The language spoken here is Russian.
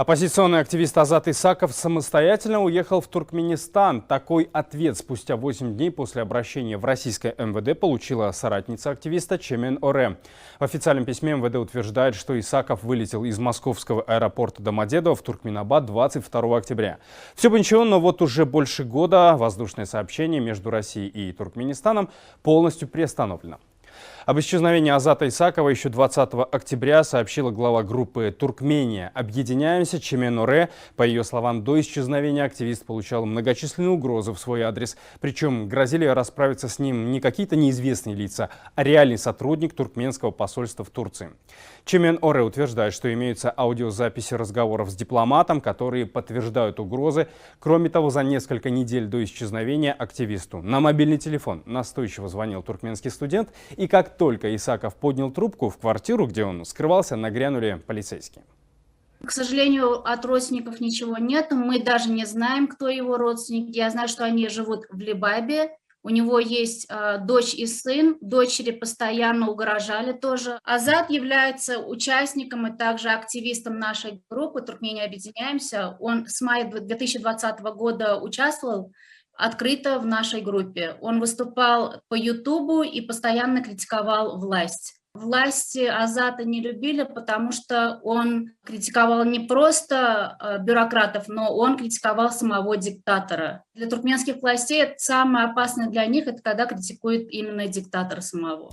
Оппозиционный активист Азат Исаков самостоятельно уехал в Туркменистан. Такой ответ спустя 8 дней после обращения в российское МВД получила соратница активиста Чемен Оре. В официальном письме МВД утверждает, что Исаков вылетел из московского аэропорта Домодедово в Туркменабад 22 октября. Все бы ничего, но вот уже больше года воздушное сообщение между Россией и Туркменистаном полностью приостановлено. Об исчезновении Азата Исакова еще 20 октября сообщила глава группы «Туркмения. Объединяемся» Чемен Оре. По ее словам, до исчезновения активист получал многочисленные угрозы в свой адрес. Причем грозили расправиться с ним не какие-то неизвестные лица, а реальный сотрудник туркменского посольства в Турции. Чемен Оре утверждает, что имеются аудиозаписи разговоров с дипломатом, которые подтверждают угрозы. Кроме того, за несколько недель до исчезновения активисту на мобильный телефон настойчиво звонил туркменский студент, и как только Исаков поднял трубку, в квартиру, где он скрывался, нагрянули полицейские. К сожалению, от родственников ничего нет. Мы даже не знаем, кто его родственники. Я знаю, что они живут в Либабе. У него есть дочь и сын. Дочери постоянно угрожали тоже. Азат является участником и также активистом нашей группы «Туркмения объединяемся». Он с мая 2020 года участвовал открыто в нашей группе. Он выступал по Ютубу и постоянно критиковал власть. Власти Азата не любили, потому что он критиковал не просто бюрократов, но он критиковал самого диктатора. Для туркменских властей самое опасное для них — это когда критикует именно диктатора самого.